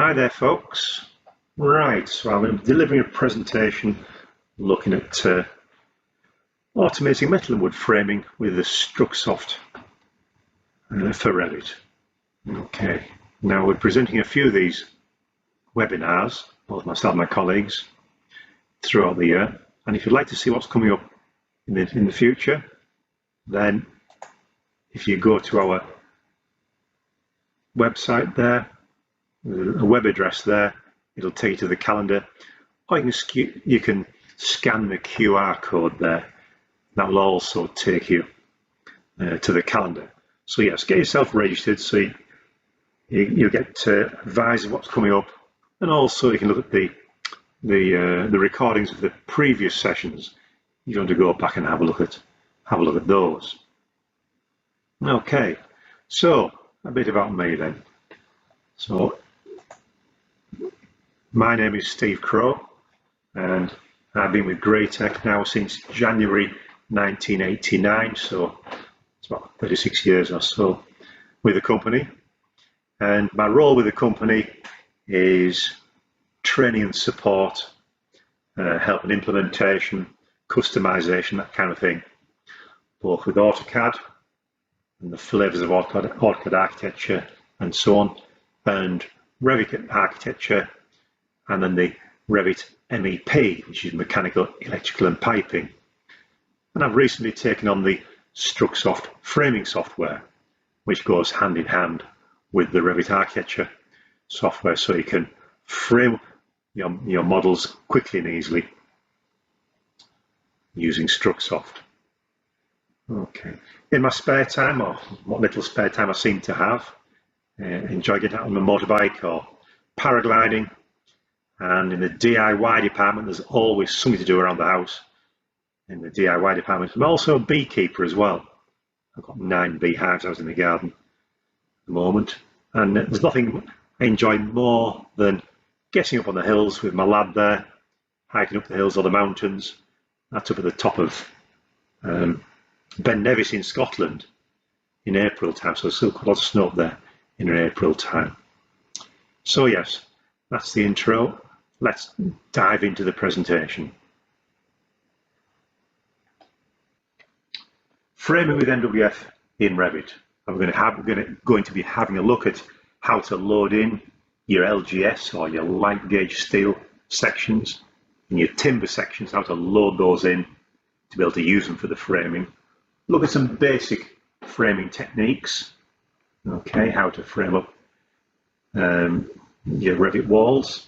Hi there folks. Right, so I'm delivering a presentation looking at automating metal and wood framing with the Strucsoft for Revit. Okay, now we're presenting a few of these webinars, both myself and my colleagues, throughout the year. And if you'd like to see what's coming up in the future, then if you go to our website there, a web address there, it'll take you to the calendar, or you can scan the QR code there. That will also take you to the calendar. So yes, get yourself registered so you get advised of what's coming up, and also you can look at the recordings of the previous sessions. You want to go back and have a look at those. Okay, so a bit about me then. So my name is Steve Crow, and I've been with GRAITEC now since January 1989, so it's about 36 years or so with the company. And my role with the company is training and support, help and implementation, customization, that kind of thing, both with AutoCAD and the flavors of AutoCAD architecture and so on, and Revit architecture, and then the Revit MEP, which is mechanical, electrical and piping. And I've recently taken on the Strucsoft framing software, which goes hand in hand with the Revit architecture software, so you can frame your models quickly and easily using Strucsoft. Okay. In my spare time, or what little spare time I seem to have, enjoy getting out on my motorbike or paragliding. And in the DIY department, there's always something to do around the house in the DIY department. I'm also a beekeeper as well. I've got 9 beehives out in the garden at the moment. And there's nothing I enjoy more than getting up on the hills with my lad there, hiking up the hills or the mountains. That's up at the top of Ben Nevis in Scotland in April time. So there's still quite a lot of snow up there in April time. So yes, that's the intro. Let's dive into the presentation. Framing with MWF in Revit. I'm going to be having a look at how to load in your LGS or your light gauge steel sections and your timber sections, how to load those in to be able to use them for the framing. Look at some basic framing techniques. Okay, how to frame up your Revit walls,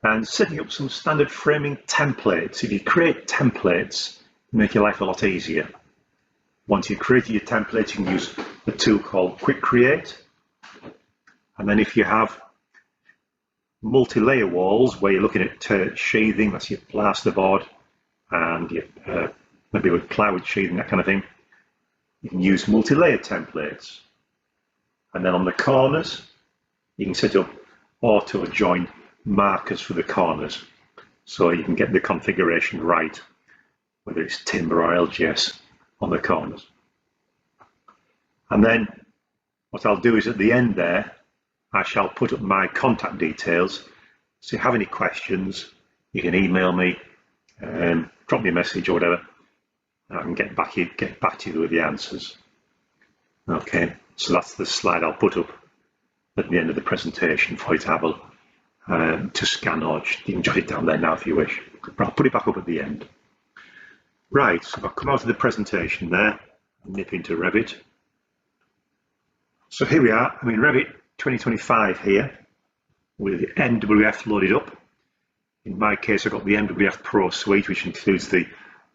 and setting up some standard framing templates. If you create templates, make your life a lot easier. Once you've created your templates, you can use a tool called Quick Create. And then if you have multi-layer walls where you're looking at sheathing, that's your plasterboard, and your, maybe with plywood sheathing, that kind of thing, you can use multi-layer templates. And then on the corners, you can set up auto join markers for the corners, so you can get the configuration right, whether it's timber or LGS on the corners. And then what I'll do is at the end there, I shall put up my contact details. So if you have any questions, you can email me, drop me a message or whatever, and I can get back to you with the answers. Okay, so that's the slide I'll put up at the end of the presentation for you to have to scan, or you can jot it down there now if you wish, but I'll put it back up at the end. Right, so I'll come out of the presentation there and nip into Revit. So here we are. I'm in Revit 2025 here with the MWF loaded up. In my case, I've got the MWF Pro suite, which includes the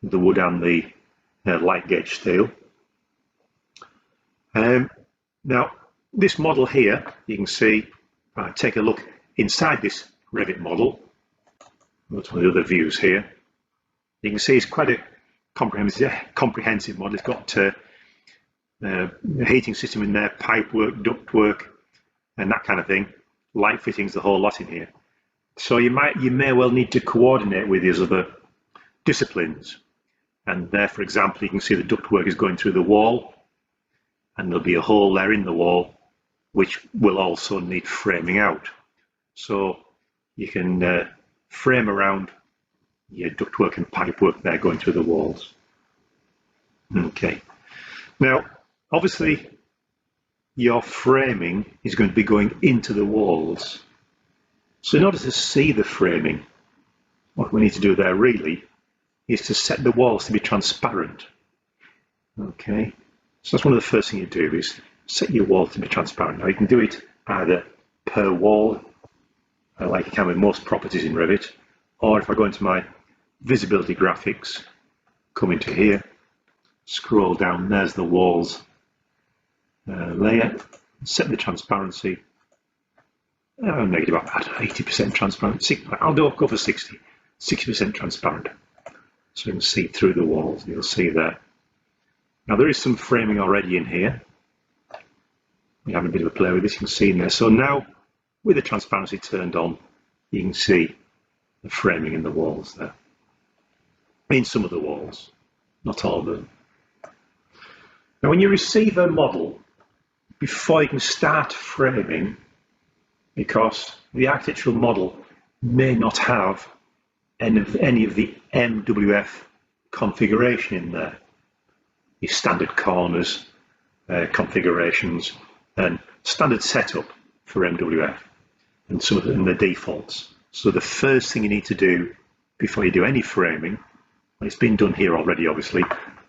wood and the light gauge steel. Now, this model here, you can see, take a look inside this Revit model. That's one of the other views here. You can see it's quite a comprehensive model. It's got a heating system in there, pipe work, duct work, and that kind of thing. Light fittings, the whole lot in here. So you may well need to coordinate with these other disciplines. And there, for example, you can see the ductwork is going through the wall, and there'll be a hole there in the wall which will also need framing out. So you can frame around your ductwork and pipework there going through the walls. Okay. Now, obviously, your framing is going to be going into the walls. So in order to see the framing, what we need to do there really is to set the walls to be transparent. Okay. So that's one of the first things you do is set your wall to be transparent. Now you can do it either per wall, like you can with most properties in Revit, or if I go into my visibility graphics, come into here, scroll down, there's the walls layer, set the transparency, make it about 80% transparent. I'll go for 60% transparent, so you can see through the walls. You'll see there. Now there is some framing already in here. We're having a bit of a play with this, you can see in there. So now, with the transparency turned on, you can see the framing in the walls there. In some of the walls, not all of them. Now when you receive a model, before you can start framing, because the architectural model may not have any of the MWF configuration in there, your standard corners, configurations, and standard setup for MWF, and some of the defaults. So the first thing you need to do before you do any framing, it's been done here already obviously,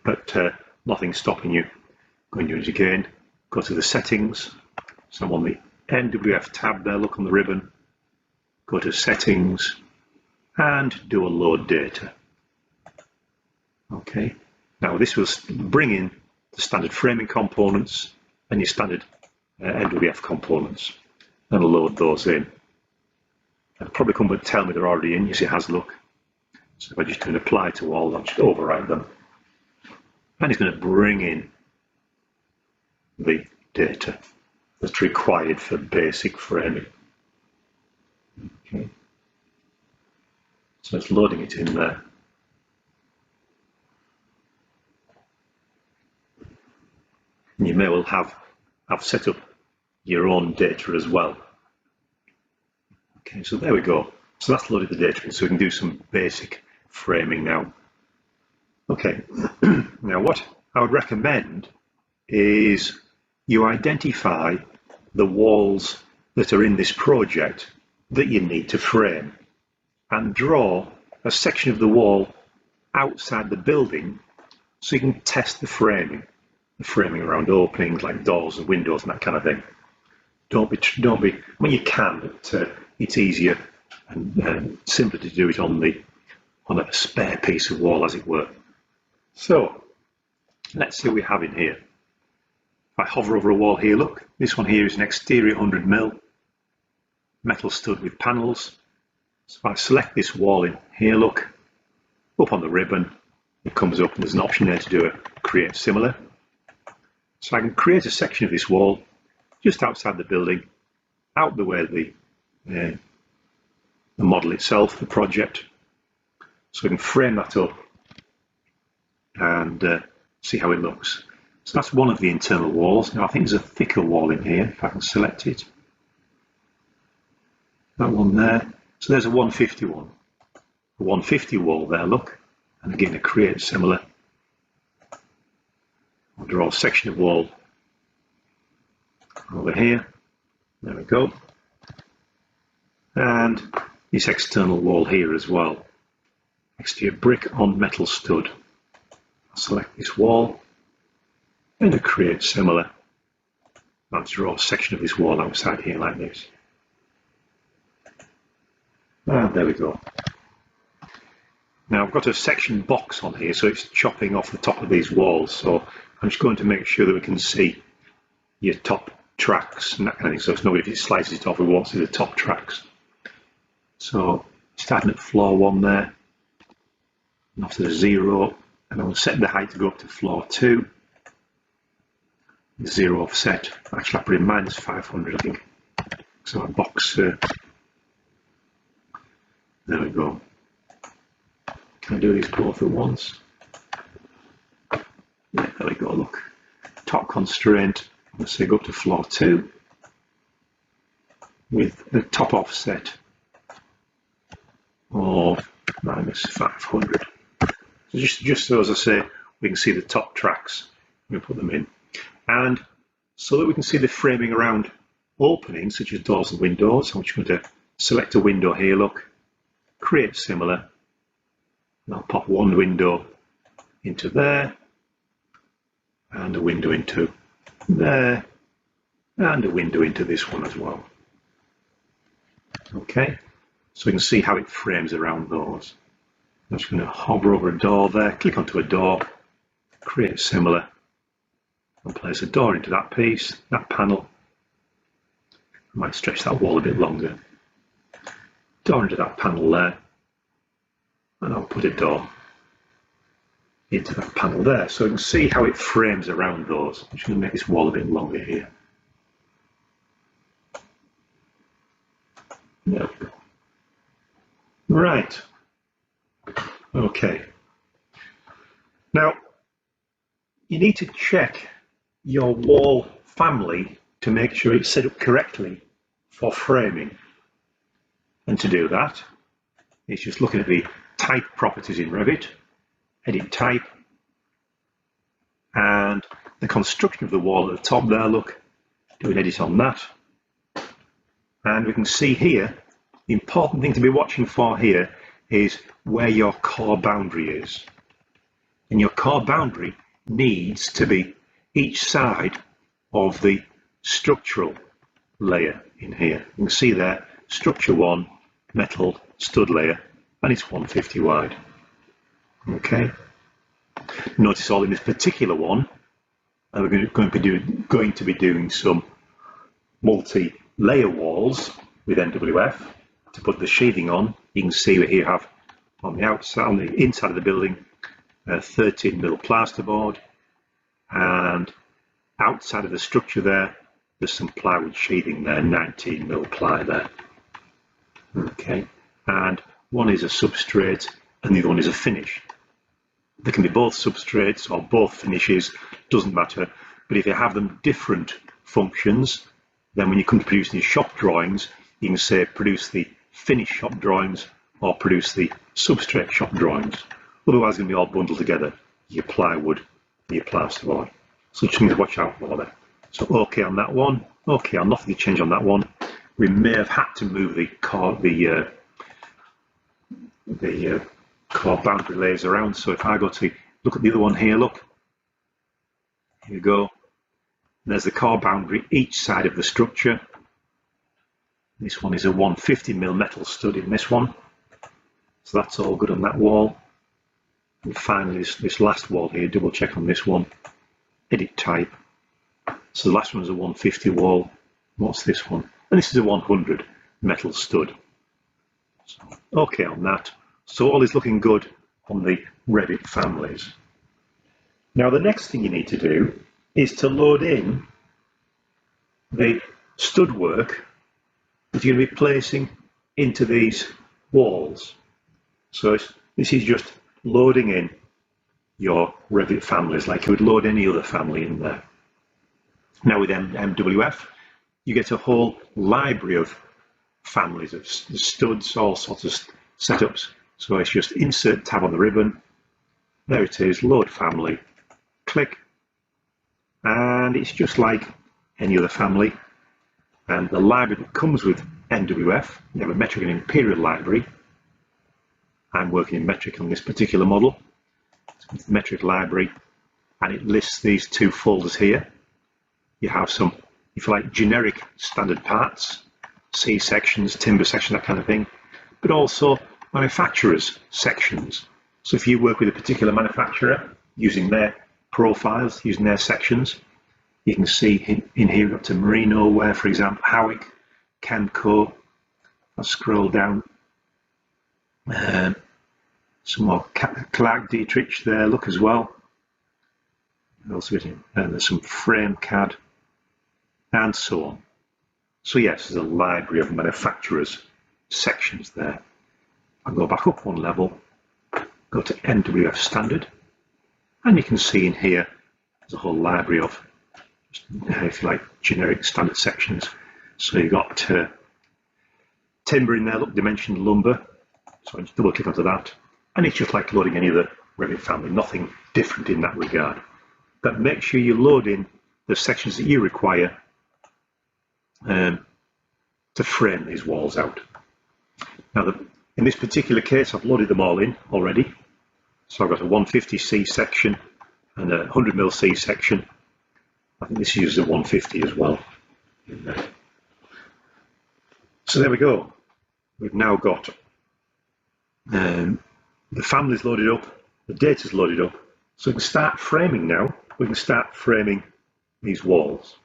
but nothing's stopping you. Go and do it again, go to the settings. So I'm on the MWF tab there, look on the ribbon, go to settings and do a load data. Okay, now this will bring in the standard framing components and your standard MWF components and load those in. It'll probably come and tell me they're already in. You see it has look. So if I just do an apply to all, I'll just override them. And it's going to bring in the data that's required for basic framing. Okay. So it's loading it in there. And you may well have set up your own data as well. Okay, so there we go. So that's loaded the data in, so we can do some basic framing now. Okay, now what I would recommend is you identify the walls that are in this project that you need to frame and draw a section of the wall outside the building so you can test the framing around openings like doors and windows and that kind of thing. Don't be, when you can, but it's easier and simpler to do it on a spare piece of wall, as it were. So let's see what we have in here. If I hover over a wall here, look, this one here is an exterior 100mm metal stud with panels. So if I select this wall in here, look, up on the ribbon, it comes up and there's an option there to do a create similar. So I can create a section of this wall just outside the building, out the way of the model itself, the project. So we can frame that up and see how it looks. So that's one of the internal walls. Now I think there's a thicker wall in here, if I can select it. That one there. So there's a 150 one. A 150 wall there, look. And again, a create similar. I'll draw a section of wall over here. There we go. And this external wall here as well. Exterior brick on metal stud. I'll select this wall and a create similar. I'll draw a section of this wall outside here like this. And there we go. Now I've got a section box on here, so it's chopping off the top of these walls. So I'm just going to make sure that we can see your top tracks and that kind of thing. So it's not, if it slices it off, we won't see the top tracks. So starting at floor 1 there, and off to the 0, and I'll set the height to go up to floor 2. 0 offset. Actually, I put in -500, I think. So a box. There we go. Can I do these both at once? Yeah, there we go. Look, top constraint. Let's say go up to floor 2. with the top offset of -500. So just so, as I say, we can see the top tracks. We put them in, and so that we can see the framing around openings such as doors and windows. I'm just going to select a window here, look, create similar, and I'll pop one window into there, and a window into there, and a window into this one as well. Okay, so you can see how it frames around those. I'm just going to hover over a door there, click onto a door, create similar, and place a door into that piece, that panel. I might stretch that wall a bit longer. Door into that panel there, and I'll put a door into that panel there. So you can see how it frames around those. I'm just going to make this wall a bit longer here. There we go. Right. Okay. Now, you need to check your wall family to make sure it's set up correctly for framing. And to do that, it's just looking at the type properties in Revit, edit type, and the construction of the wall at the top there, look, do an edit on that. And we can see here, the important thing to be watching for here is where your core boundary is. And your core boundary needs to be each side of the structural layer in here. You can see there, structure 1, metal stud layer, and it's 150 wide. Okay. Notice all in this particular one, we're going to be doing some multi-layer walls with NWF to put the sheathing on. You can see what you have on the outside, on the inside of the building, 13mm plasterboard, and outside of the structure there, there's some plywood sheathing there, 19mm ply there. Okay, and one is a substrate and the other one is a finish. They can be both substrates or both finishes, doesn't matter, but if you have them different functions, then when you come to producing your shop drawings, you can say produce the finish shop drawings or produce the substrate shop drawings. Otherwise, it's going to be all bundled together, your plywood, your plasterboard. So just need to watch out for that. So OK on that one, OK on nothing to change on that one. We may have had to move the core boundary layers around. So if I go to look at the other one here, look, here we go. There's the core boundary each side of the structure. This one is a 150mm metal stud in this one. So that's all good on that wall. And finally, this last wall here, double check on this one. Edit type. So the last one is a 150 wall. What's this one? And this is a 100 metal stud. So, OK on that. So all is looking good on the Revit families. Now the next thing you need to do is to load in the stud work that you're going to be placing into these walls. So this is just loading in your Revit families like you would load any other family in there. Now with MWF, you get a whole library of families of studs, all sorts of setups. So it's just insert tab on the ribbon. There it is, load family, click, and it's just like any other family. And the library that comes with NWF, you have a metric and imperial library. I'm working in metric on this particular model. It's the metric library, and it lists these two folders here. You have some, if you like, generic standard parts, C sections, timber section, that kind of thing, but also manufacturers sections. So if you work with a particular manufacturer using their profiles, using their sections, you can see in here we've got to Merino ware, for example, Howick, Camco. I'll scroll down. Some more Clark Dietrich there, look as well. Also there's some frame CAD and so on. So yes, there's a library of manufacturers sections there. I'll go back up one level, go to NWF standard, and you can see in here there's a whole library of, if you like, generic standard sections. So you've got timber in there, look, dimensioned lumber. So I just double click onto that. And it's just like loading any other Revit family, nothing different in that regard. But make sure you load in the sections that you require to frame these walls out. Now, in this particular case, I've loaded them all in already. So I've got a 150C section and a 100mm C section. I think this uses a 150 as well. So there we go. We've now got the families loaded up, the data's loaded up. So we can start framing now. We can start framing these walls.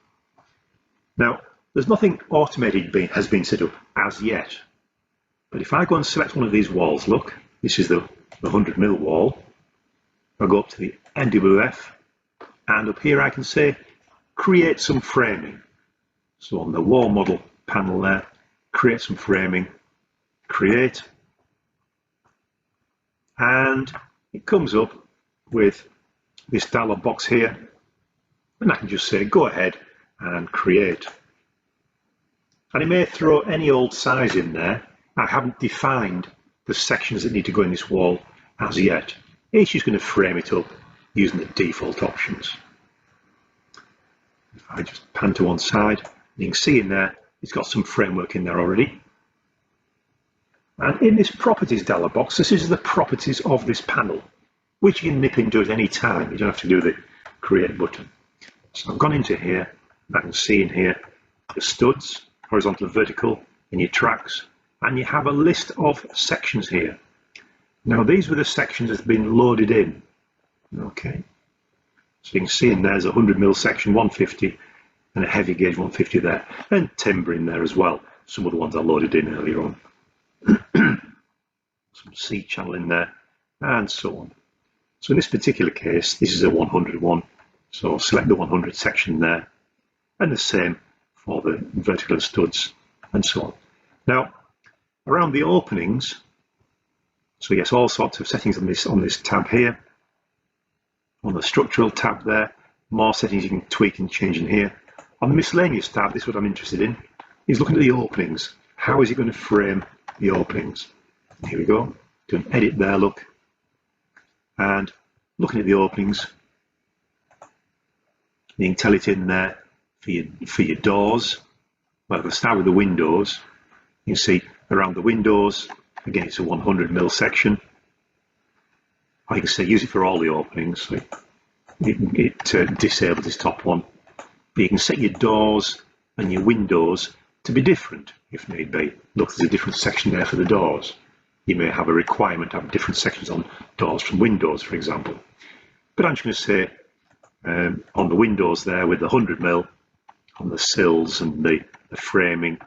Now, there's nothing automated has been set up as yet. But if I go and select one of these walls, look, this is the 100mm wall. I'll go up to the NWF, and up here I can say, create some framing. So on the wall model panel there, create some framing, create, and it comes up with this dialog box here, and I can just say, go ahead and create. And it may throw any old size in there. I haven't defined the sections that need to go in this wall as yet. It's just going to frame it up using the default options. If I just pan to one side, you can see in there, it's got some framework in there already. And in this properties dialog box, this is the properties of this panel, which you can nip into at any time. You don't have to do the create button. So I've gone into here, I can see in here the studs, horizontal and vertical, in your tracks, and you have a list of sections here. Now these were the sections that have been loaded in. Okay, so you can see in there's a 100mm section 150 and a heavy gauge 150 there, and timber in there as well. Some of the ones I loaded in earlier on. Some C channel in there, and so on. So in this particular case, this is a 100 one. So select the 100 section there, and the same for the vertical studs, and so on. Now, around the openings, so yes, all sorts of settings on this tab here. On the structural tab there, more settings you can tweak and change in here. On the miscellaneous tab, this is what I'm interested in, is looking at the openings. How is it going to frame the openings? Here we go, do an edit there, look. And looking at the openings, you can tell it in there for your doors. Well, we'll start with the windows. You can see around the windows, again, it's a 100mm section. I can say use it for all the openings. So it disables this top one. But you can set your doors and your windows to be different if need be. Look, there's a different section there for the doors. You may have a requirement to have different sections on doors from windows, for example. But I'm just going to say on the windows there with the 100mm, on the sills and the framing,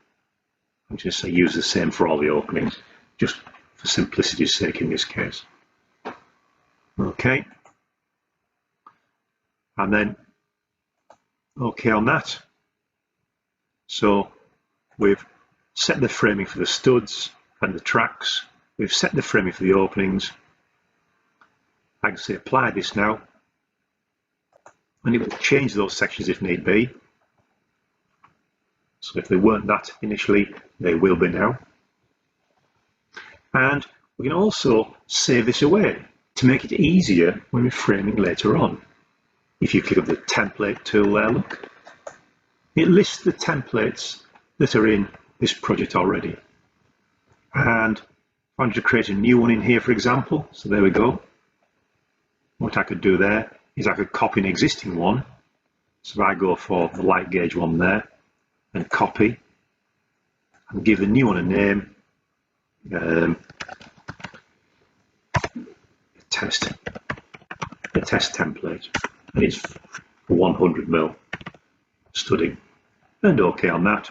I'm just going to say use the same for all the openings, just for simplicity's sake in this case. Okay. And then okay on that. So we've set the framing for the studs and the tracks. We've set the framing for the openings. I can say apply this now, and it will change those sections if need be. So if they weren't that initially, they will be now. And we can also save this away to make it easier when we're framing later on. If you click on the template tool there, look, it lists the templates that are in this project already. And if I wanted to create a new one in here, for example, so there we go. What I could do there is I could copy an existing one. So if I go for the light gauge one there and copy and give the new one a name, a test template, and it's 100mm studding, and okay on that.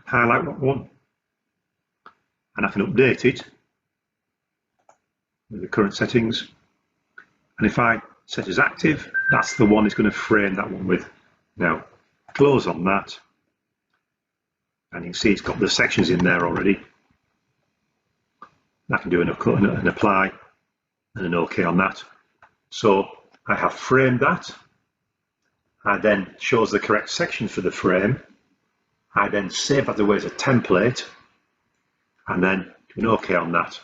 Highlight that one, and I can update it with the current settings, and if I set as active, that's the one it's going to frame that one with. Now close on that, and you can see it's got the sections in there already. I can do an apply and an OK on that. So I have framed that. I then chose the correct section for the frame. I then save that away as a template and then do an OK on that,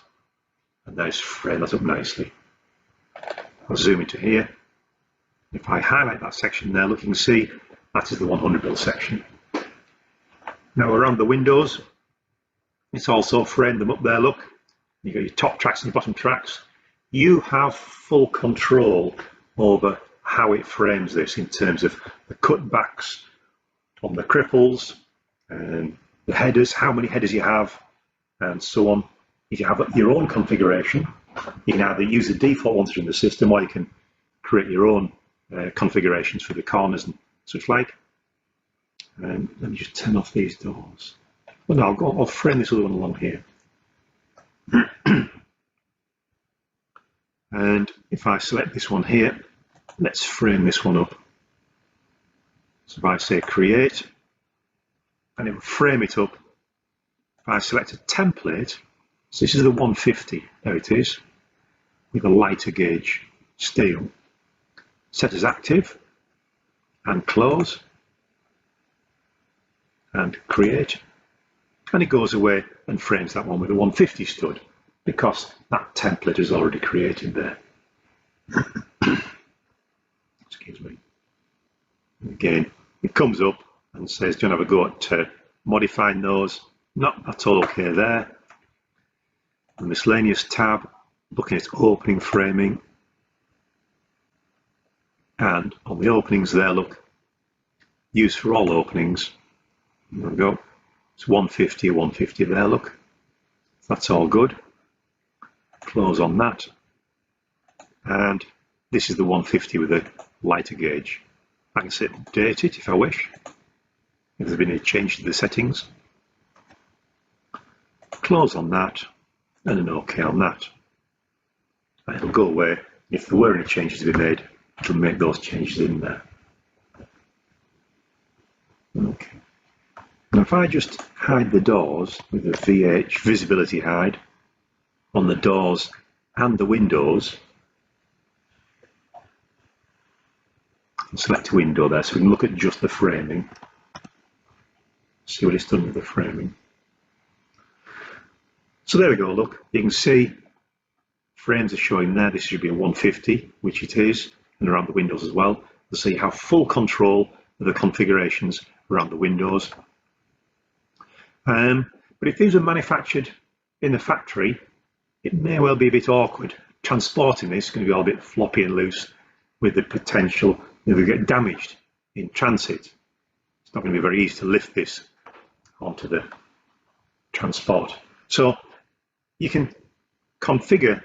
and then just frame that up nicely. I'll zoom into here. If I highlight that section there, look, you can see that is the 100mm section. Now around the windows, it's also framed them up there, look. You've got your top tracks and your bottom tracks. You have full control over how it frames this in terms of the cutbacks on the cripples, and the headers, how many headers you have, and so on. If you have your own configuration, you can either use the default ones in the system, or you can create your own configurations for the corners and such like. Let me just turn off these doors. Well, no, I'll frame this other one along here. And if I select this one here, let's frame this one up. So if I say create, and it will frame it up. If I select a template, so this is the 150, there it is, with a lighter gauge steel. Set as active, and close, and create, and it goes away and frames that one with a 150 stud, because that template is already created there. Excuse me. And again, it comes up and says, do you want to have a go at modifying those? No, that's all okay there. The miscellaneous tab, looking at opening framing, and on the openings there, look, use for all openings. There we go. It's 150, 150 there, look. That's all good. Close on that. And this is the 150 with a lighter gauge. I can say update it if I wish, if there's been any change to the settings. Close on that, and an OK on that. And it'll go away. If there were any changes to be made, it'll make those changes in there. Okay. Now if I just hide the doors with the VH visibility hide on the doors and the windows, and select a window there so we can look at just the framing, see what it's done with the framing. So there we go, look, you can see frames are showing there. This should be a 150, which it is, and around the windows as well. So you have full control of the configurations around the windows. But if these are manufactured in the factory, it may well be a bit awkward. Transporting this is going to be all a bit floppy and loose, with the potential that they get damaged in transit. It's not going to be very easy to lift this onto the transport. So you can configure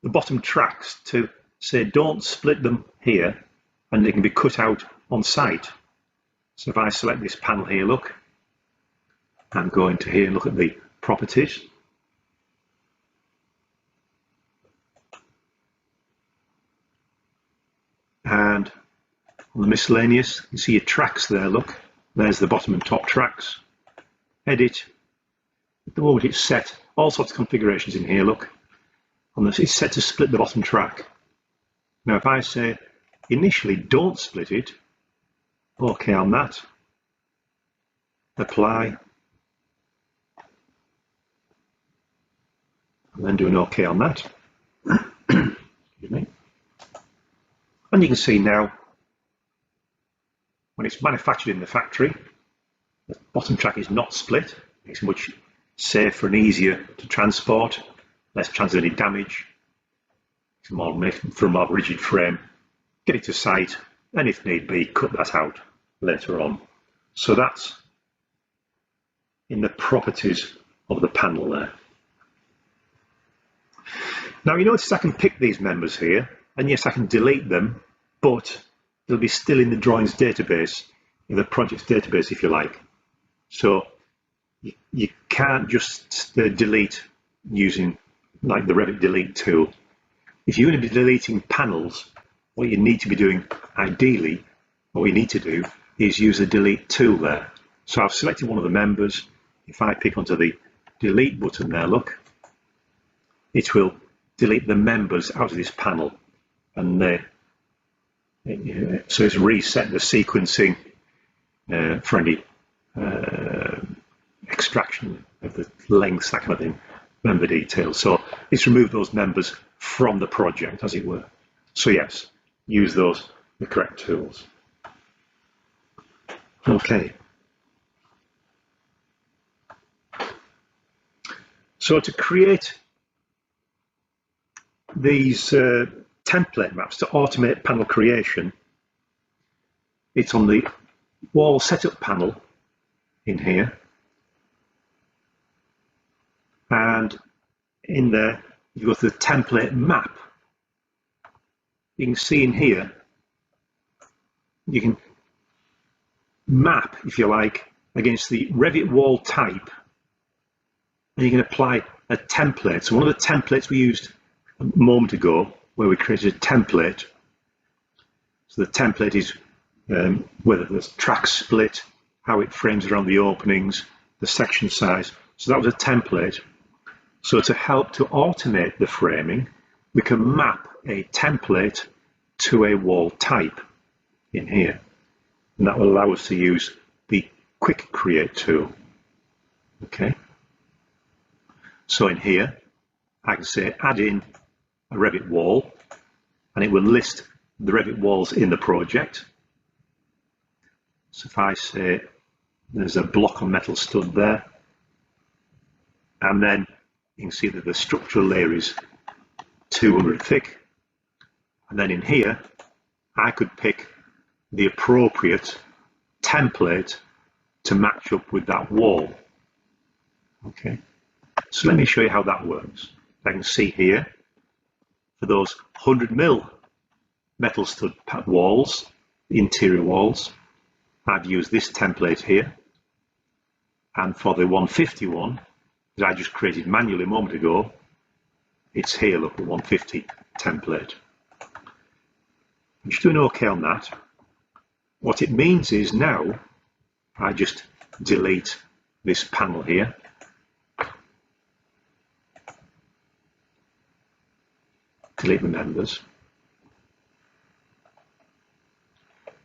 the bottom tracks to say don't split them here, and they can be cut out on site. So if I select this panel here, look, and go into here and look at the properties. And on the miscellaneous, you see your tracks there, look. There's the bottom and top tracks. Edit. At the moment it's set, all sorts of configurations in here, look. On this, it's set to split the bottom track. Now if I say initially don't split it, OK on that, apply, and then do an OK on that. Excuse me. And you can see now, when it's manufactured in the factory, the bottom track is not split. It's much safer and easier to transport, less chance of any damage. It's more made for a more rigid frame. Get it to site, and if need be, cut that out later on. So that's in the properties of the panel there. Now you notice I can pick these members here, and yes, I can delete them, but they'll be still in the drawings database, in the projects database if you like. So you can't just delete using like the Revit delete tool. If you're going to be deleting panels, what you need to be doing ideally, what you need to do is use the delete tool there. So I've selected one of the members. If I pick onto the delete button there, look, it will delete the members out of this panel, and so it's reset the sequencing for any extraction of the lengths, that kind of thing, member details. So it's removed those members from the project, as it were. So yes, use those, the correct tools. Okay. So to create these template maps to automate panel creation, it's on the wall setup panel in here, and in there you go to the template map. You can see in here you can map, if you like, against the Revit wall type, and you can apply a template. So one of the templates we used a moment ago, where we created a template, so the template is whether there's track split, how it frames around the openings, the section size. So that was a template. So to help to automate the framing, we can map a template to a wall type in here. And that will allow us to use the quick create tool. Okay. So in here, I can say add in a Revit wall, and it will list the Revit walls in the project. So if I say there's a block on metal stud there, and then you can see that the structural layer is 200 thick, and then in here I could pick the appropriate template to match up with that wall. Okay, so let me show you how that works. I can see here for those 100mm metal stud walls, the interior walls, I've used this template here, and for the 151 that I just created manually a moment ago, it's here, look, the 150 template. I'm just doing okay on that. What it means is now I just delete this panel here, delete the members.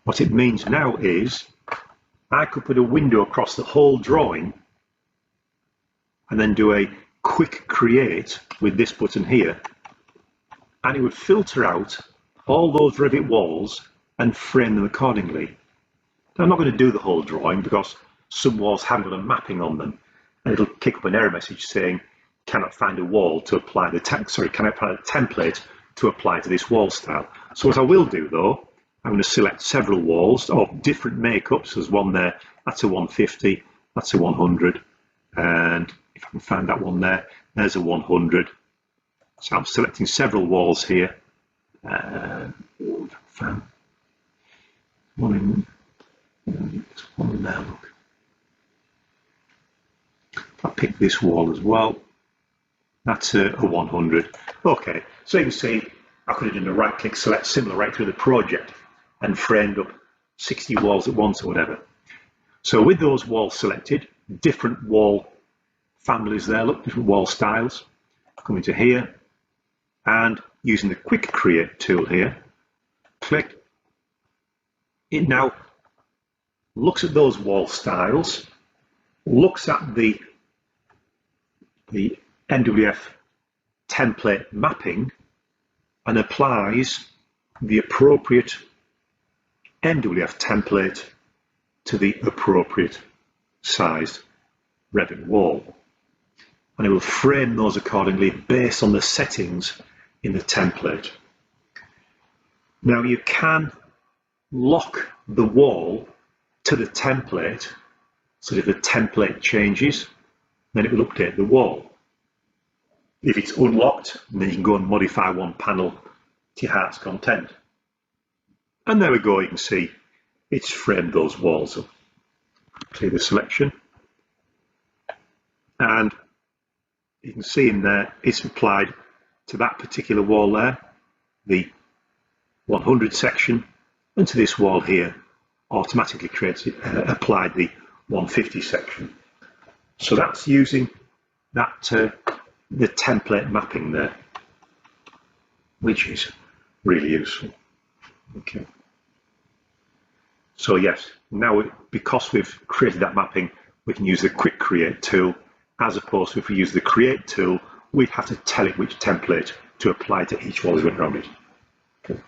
What it means now is I could put a window across the whole drawing and then do a quick create with this button here, and it would filter out all those Revit walls and frame them accordingly. Now, I'm not going to do the whole drawing because some walls haven't got a mapping on them, and it'll kick up an error message saying cannot find a wall to apply the cannot find a template to apply to this wall style. So what I will do though, I'm going to select several walls of different makeups. There's one there, that's a 150, that's a 100, and if I can find that one there, there's a 100. So I'm selecting several walls here. One in there, look. I'll pick this wall as well. That's a 100. Okay, so you can see I could have done a right click select similar right through the project and framed up 60 walls at once or whatever. So with those walls selected, different wall families there, look, different wall styles. Come into here and using the quick create tool here, click. It now looks at those wall styles, looks at the NWF template mapping and applies the appropriate NWF template to the appropriate sized Revit wall. And it will frame those accordingly based on the settings in the template. Now you can lock the wall to the template so that if the template changes, then it will update the wall. If it's unlocked, then you can go and modify one panel to your heart's content. And there we go, you can see it's framed those walls up. Clear the selection. And you can see in there, it's applied to that particular wall there, the 100 section, and to this wall here, automatically applied the 150 section. So that's using that the template mapping there, which is really useful. Okay. So yes, now because we've created that mapping, we can use the quick create tool, as opposed to if we use the create tool, we'd have to tell it which template to apply to each wall as we went around it. Okay.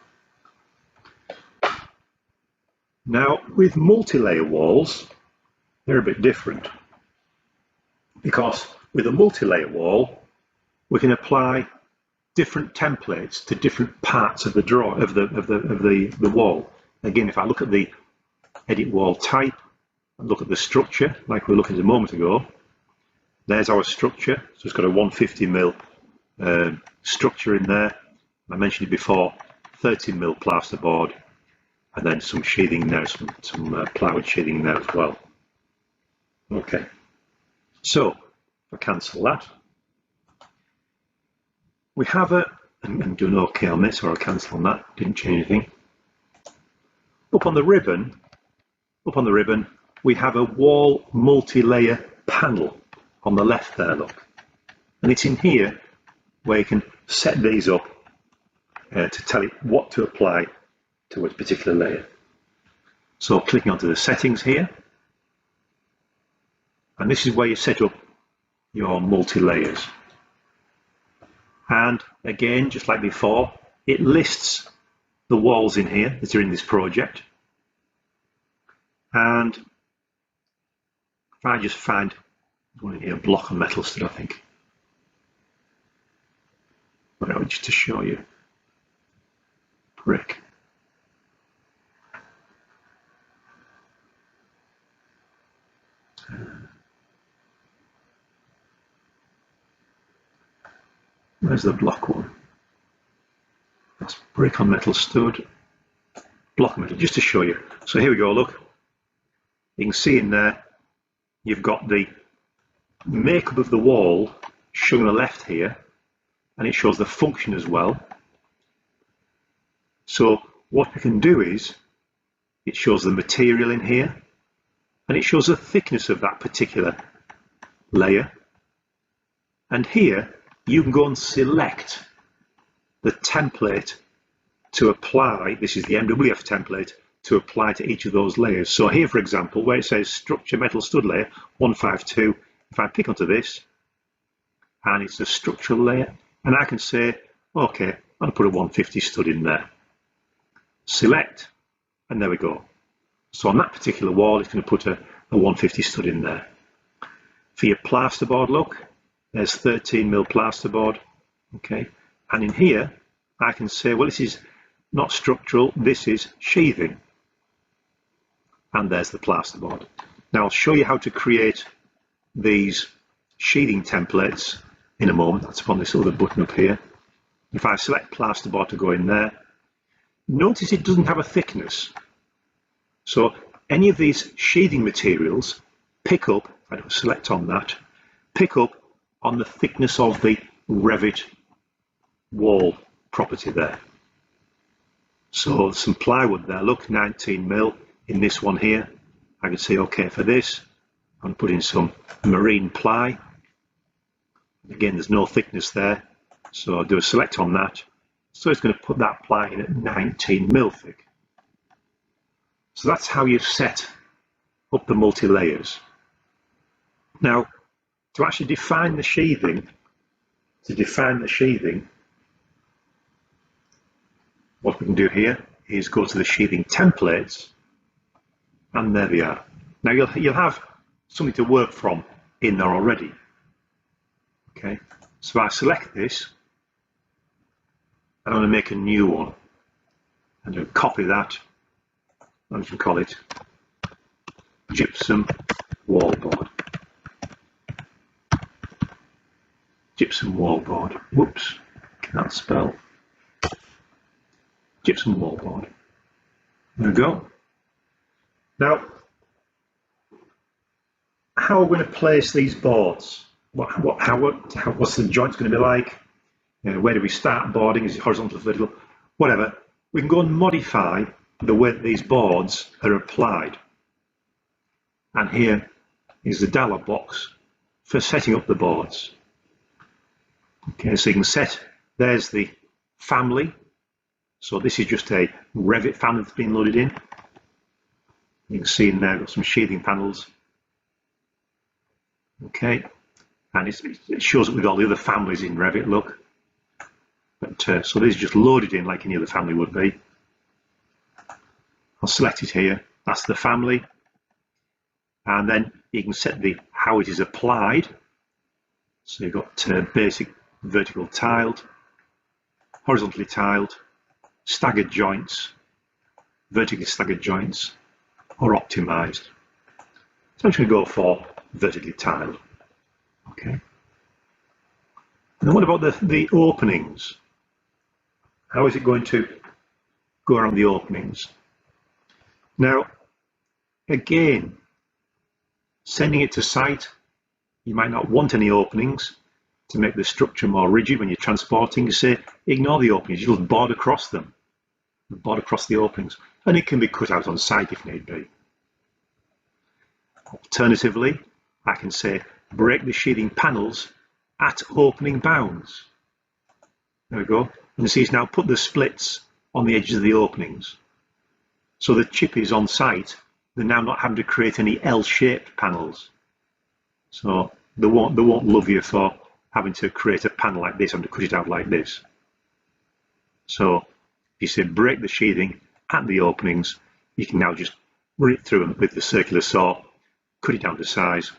Now with multi-layer walls, they're a bit different, because with a multi-layer wall, we can apply different templates to different parts of the the wall. Again, if I look at the edit wall type and look at the structure, like we were looking at a moment ago, there's our structure. So it's got a 150mm structure in there. I mentioned it before, 13mm plasterboard, and then some sheathing there, some plywood sheathing there as well. Okay, so if I cancel that, we have I'm doing okay on this, or I'll cancel on that, didn't change anything. Up on the ribbon, we have a wall multi-layer panel on the left there, look. And it's in here where you can set these up to tell it what to apply to a particular layer. So clicking onto the settings here, and this is where you set up your multi-layers. And again, just like before, it lists the walls in here that are in this project. And if I just find one in here, block and metal stud, I think. Well, just to show you. Brick. Where's the block one? That's brick on metal stud, block metal, just to show you. So here we go, look. You can see in there, you've got the makeup of the wall shown on the left here, and it shows the function as well. So what we can do is, it shows the material in here, and it shows the thickness of that particular layer. And here, you can go and select the template to apply. This is the MWF template to apply to each of those layers. So here, for example, where it says structure metal stud layer 152, if I pick onto this, and it's a structural layer, and I can say, okay, I'm going to put a 150 stud in there. Select, and there we go. So on that particular wall, it's going to put a 150 stud in there. For your plasterboard, look, there's 13mm plasterboard, okay? And in here, I can say, well, this is not structural, this is sheathing. And there's the plasterboard. Now I'll show you how to create these sheathing templates in a moment. That's upon this other button up here. If I select plasterboard to go in there, notice it doesn't have a thickness. So any of these sheathing materials pick up, if I don't select on that, pick up on the thickness of the Revit wall property there. So some plywood there, look, 19mm in this one here. I can say, okay, for this, I'm putting some marine ply. Again, there's no thickness there, so I'll do a select on that. So it's going to put that ply in at 19mm thick. So that's how you set up the multi-layers. Now, to actually define the sheathing, what we can do here is go to the sheathing templates, and there they are. Now you'll have something to work from in there already. Okay, so if I select this, and I'm going to make a new one, and I'll copy that. I'm just going to call it gypsum wallboard. Gypsum wallboard. Whoops, can't spell. Gypsum wallboard. There we go. Now, how are we going to place these boards? What's the joints going to be like? Where do we start boarding? Is it horizontal, vertical? Whatever. We can go and modify the way that these boards are applied. And here is the dialog box for setting up the boards. Okay, so you can set, there's the family. So this is just a Revit family that's been loaded in. You can see in there, I've got some sheathing panels. Okay, and it shows up with all the other families in Revit, look. But, so this is just loaded in like any other family would be. I'll select it here, that's the family. And then you can set how it is applied. So you've got basic vertical tiled, horizontally tiled, staggered joints, vertically staggered joints, or optimized. So I'm just going to go for vertically tiled. Okay. And then what about the openings? How is it going to go around the openings? Now, again, sending it to site, you might not want any openings to make the structure more rigid when you're transporting. You say, ignore the openings, you'll board across them, board across the openings, and it can be cut out on site if need be. Alternatively, I can say, break the sheathing panels at opening bounds. There we go. And you see it's now put the splits on the edges of the openings. So the chippies on site, they're now not having to create any L-shaped panels. So they won't love you for having to create a panel like this and to cut it out like this. So if you say break the sheathing at the openings, you can now just run it through with the circular saw, cut it down to size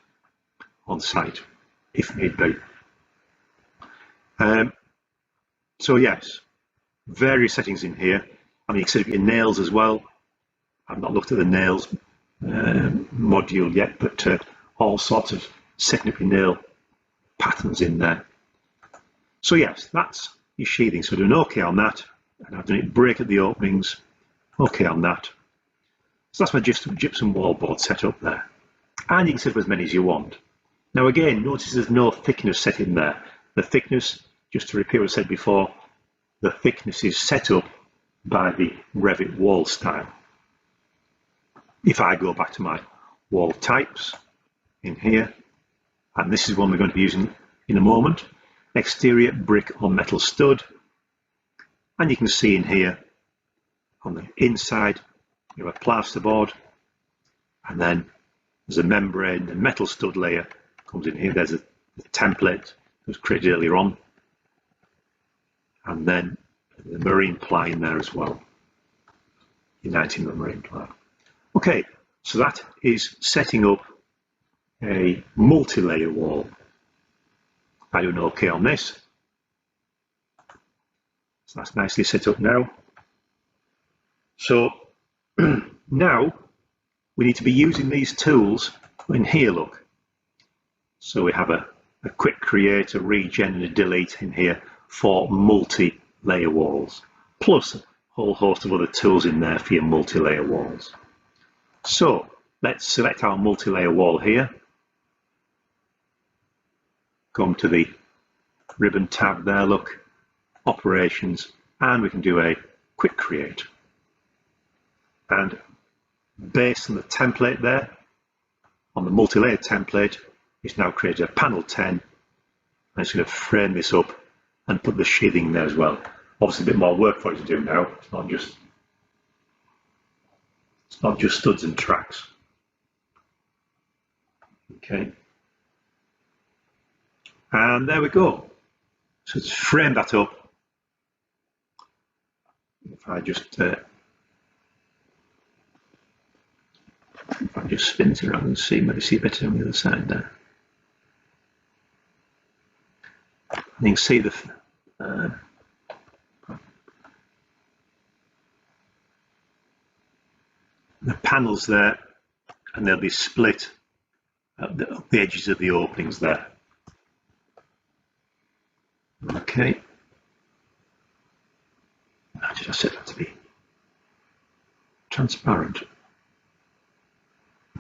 on site if need be. So yes, various settings in here. I mean, you can set up your nails as well. I've not looked at the nails module yet, but all sorts of setting up your nail patterns in there. So yes, that's your sheathing. So do an OK on that, and I've done it break at the openings, OK on that. So that's my gypsum wallboard set up there. And you can set up as many as you want. Now again, notice there's no thickness set in there. The thickness, just to repeat what I said before, the thickness is set up by the Revit wall style. If I go back to my wall types in here, and this is one we're going to be using in a moment, exterior brick or metal stud, and you can see in here on the inside you have a plasterboard, and then there's a membrane, the metal stud layer comes in here. There's a template that was created earlier on, and then the marine ply in there as well, uniting the marine ply. Okay, so that is setting up a multi-layer wall. I do an OK on this. So that's nicely set up now. So now we need to be using these tools in here, look. So we have a quick create, a regen and a delete in here for multi-layer walls, plus a whole host of other tools in there for your multi-layer walls. So let's select our multi-layer wall here. Come to the ribbon tab there, look, operations, and we can do a quick create. And based on the template there, on the multi-layer template, it's now created a panel 10, and it's going to frame this up and put the sheathing there as well. Obviously a bit more work for it to do now. It's not just studs and tracks. Okay. And there we go. So let's frame that up. If I just spin it around and see, maybe see better on the other side there. And you can see the panels there, and they'll be split at the edges of the openings there. Okay. How did I set that to be transparent?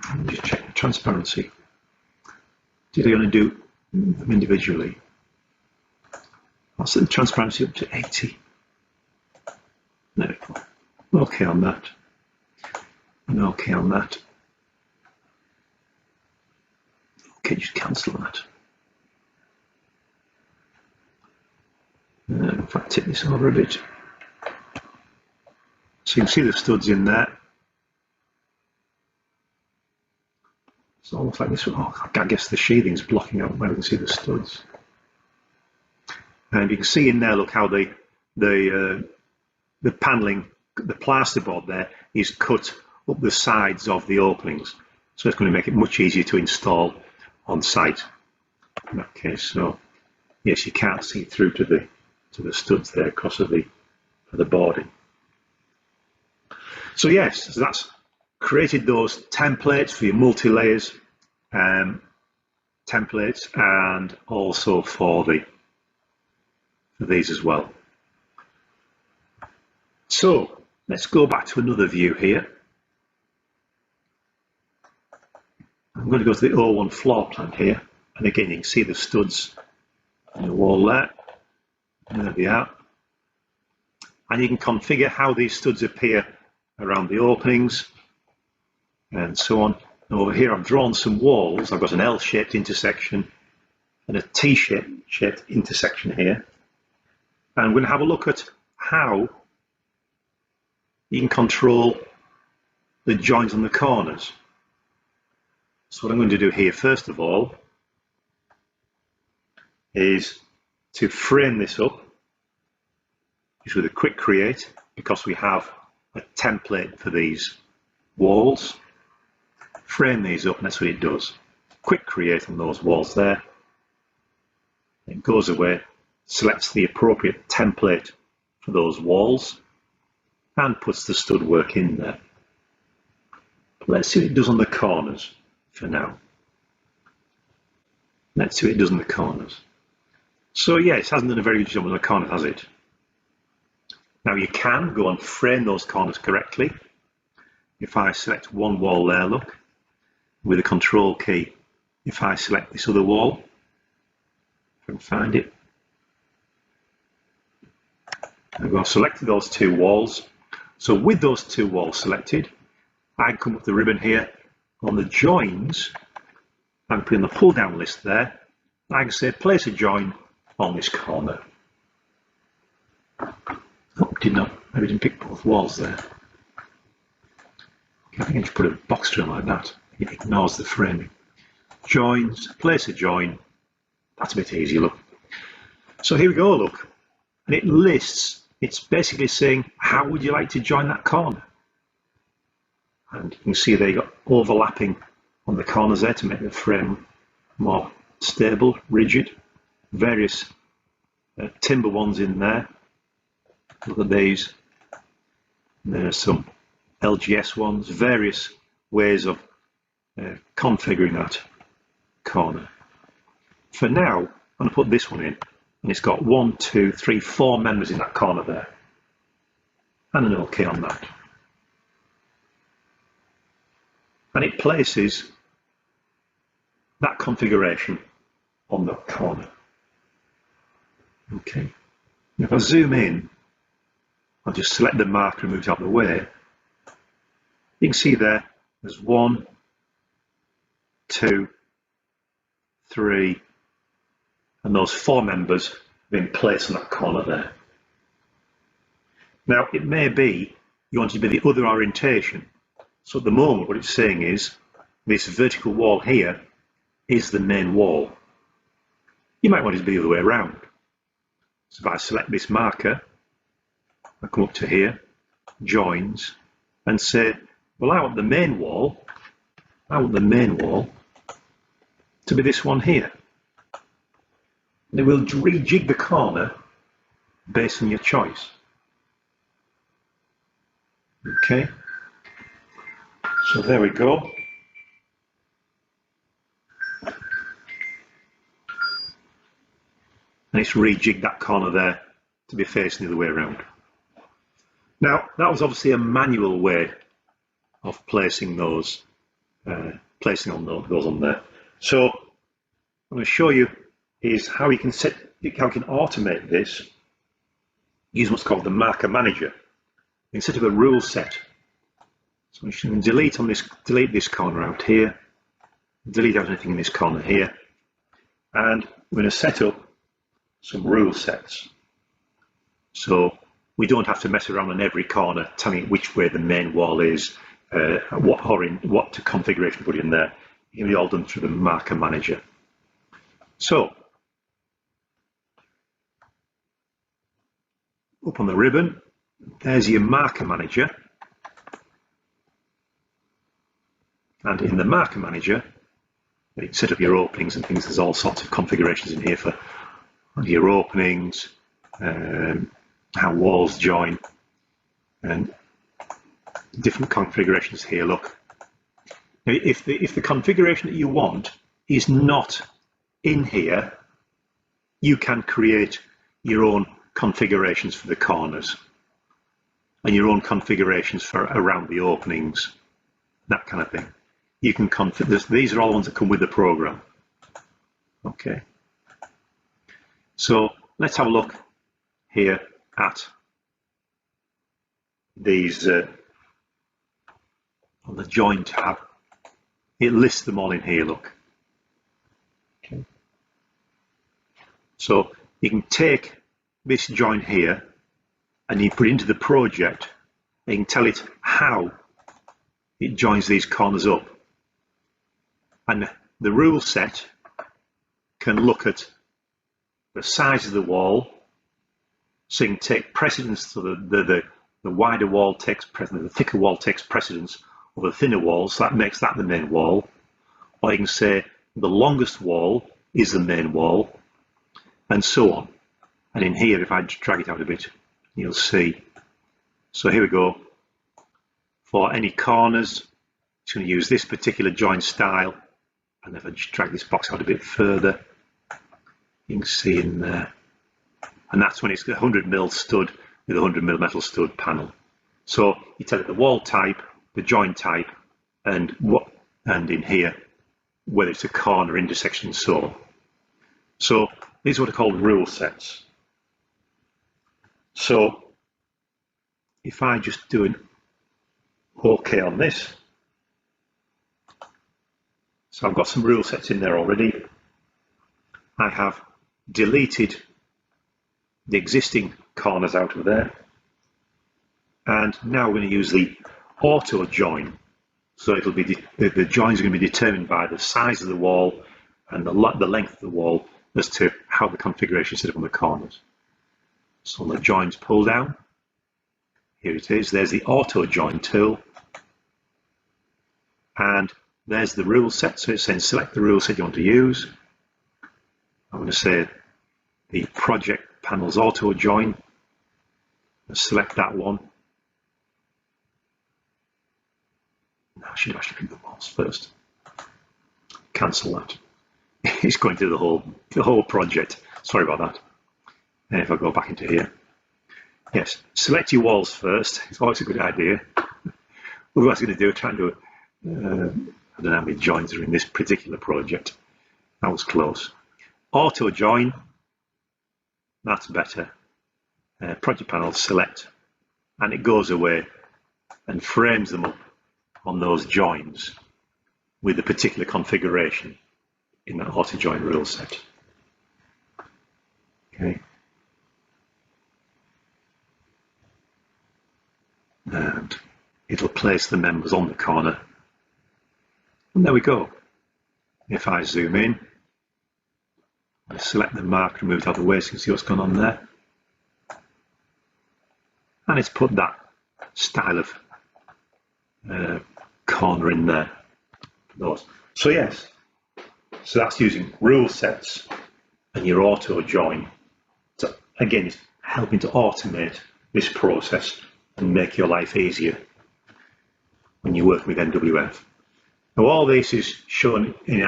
Let me just check the transparency. Did I only do them individually? I'll set the transparency up to 80. There we go. Okay on that. And okay on that. Okay, just cancel that. If I tip this over a bit. So you can see the studs in there. almost like this one. Oh, I guess the sheathing's blocking out where we can see the studs. And you can see in there, look how the paneling, the plasterboard there is cut up the sides of the openings. So it's going to make it much easier to install on site. In that case, so yes, you can't see through to the studs there across the boarding. So yes, so that's created those templates for your multi-layers templates, and also for these as well. So let's go back to another view here. I'm going to go to the O1 floor plan here, and again you can see the studs on the wall there. There they are. And you can configure how these studs appear around the openings and so on. And over here I've drawn some walls. I've got an L-shaped intersection and a T-shaped intersection here. And we're going to have a look at how you can control the joins on the corners. So what I'm going to do here first of all is to frame this up just with a quick create, because we have a template for these walls. Frame these up, and that's what it does. Quick create on those walls there. It goes away, selects the appropriate template for those walls, and puts the stud work in there. But let's see what it does on the corners for now. Let's see what it does on the corners. So yeah, it hasn't done a very good job on the corner, has it? Now you can go and frame those corners correctly. If I select one wall there, look, with a control key, if I select this other wall, if I can find it, I've selected those two walls. So with those two walls selected, I come up the ribbon here on the joins, and put in the pull down list there, I can say place a join on this corner. Oh, maybe didn't pick both walls there. I think I just put a box through like that. It ignores the framing. Joins, place a join. That's a bit easier, look. So here we go, look. And it lists, it's basically saying, how would you like to join that corner? And you can see they got overlapping on the corners there to make the frame more stable, rigid. Various timber ones in there. Look at these. There's some LGS ones, various ways of configuring that corner. For now, I'm going to put this one in, and it's got 1, 2, 3, 4 members in that corner there, and an OK on that. And it places that configuration on the corner. Okay. If I zoom in, I'll just select the marker and move it out of the way. You can see there's 1, 2, 3, and those 4 members have been placed on that corner there. Now, it may be you want it to be the other orientation. So at the moment, what it's saying is this vertical wall here is the main wall. You might want it to be the other way around. So if I select this marker, I come up to here, joins, and say, well, I want the main wall to be this one here. And it will rejig the corner based on your choice. Okay, so there we go. And it's rejigged that corner there to be facing the other way around. Now, that was obviously a manual way of placing those, those on there. So I'm going to show you is how you can automate this using what's called the marker manager. You can set up a rule set. So you can delete this corner out here, delete out anything in this corner here, and we're going to set up some rule sets. So we don't have to mess around on every corner telling it which way the main wall is, what configuration to put in there. it can be all done through the marker manager. So, up on the ribbon, there's your marker manager. And in the marker manager, you set up your openings and things. There's all sorts of configurations in here for your openings, how walls join, and different configurations here. Look, now, if the configuration that you want is not in here, you can create your own configurations for the corners and your own configurations for around the openings, that kind of thing. You can configure. These are all the ones that come with the program. Okay. So let's have a look here at these on the join tab. It lists them all in here. Look. Okay. So you can take this join here and you put it into the project. And you can tell it how it joins these corners up. And the rule set can look at the size of the wall, so you can take precedence to the wider wall takes precedence, the thicker wall takes precedence over the thinner wall, so that makes that the main wall. Or you can say the longest wall is the main wall, and so on. And in here, if I drag it out a bit, you'll see. So here we go. For any corners, it's going to use this particular join style. And if I just drag this box out a bit further, you can see in there. And that's when it's got 100mm stud with a 100mm metal stud panel. So you tell it the wall type, the join type, and in here, whether it's a corner, intersection, and so on. So these are what are called rule sets. So if I just do an OK on this, so I've got some rule sets in there already. I have deleted the existing corners out of there. And now we're going to use the auto join. So it'll be the joins are going to be determined by the size of the wall and the length of the wall as to how the configuration is set up on the corners. So on the joins pull down, here it is. There's the auto join tool. And there's the rule set, so it's saying select the rule set you want to use. I'm going to say the project panels auto join. Select that one. I should actually pick the walls first. Cancel that. It's going through the whole project. Sorry about that. And if I go back into here, yes, select your walls first. It's always a good idea. Otherwise, I'm going to do try and do it. I don't know how many joins are in this particular project. That was close. Auto join, that's better. Project panel select, and it goes away and frames them up on those joins with the particular configuration in that auto join rule set. Okay. And it'll place the members on the corner. And there we go. If I zoom in, I select the mark and move it out of the way so you can see what's going on there. And it's put that style of corner in there. So yes, so that's using rule sets and your auto join. So again, it's helping to automate this process and make your life easier when you work with NWF. Now all this is shown in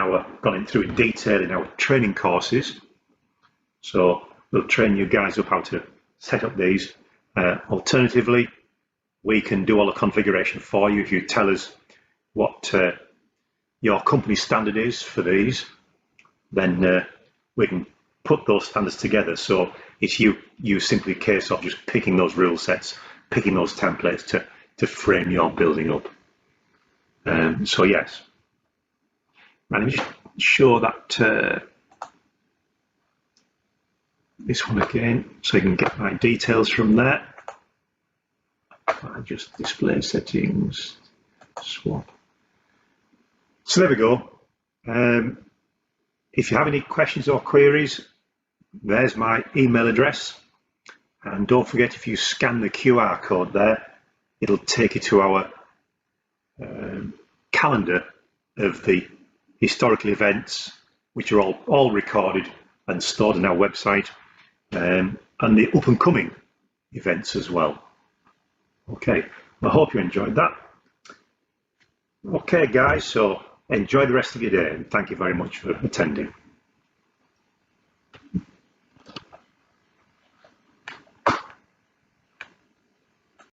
gone through in detail in our training courses. So we'll train you guys up how to set up these. Alternatively, we can do all the configuration for you if you tell us what your company standard is for these. Then we can put those standards together. So it's you simply a case of just picking those rule sets, picking those templates to frame your building up. So yes, and let me just show that this one again, so you can get my details from there. I just display settings, swap. So there we go. If you have any questions or queries, there's my email address. And don't forget, if you scan the QR code there, it'll take you to our calendar of the historical events, which are all recorded and stored on our website, and the up and coming events as well. Okay, I hope you enjoyed that. Okay, guys, so enjoy the rest of your day, and thank you very much for attending.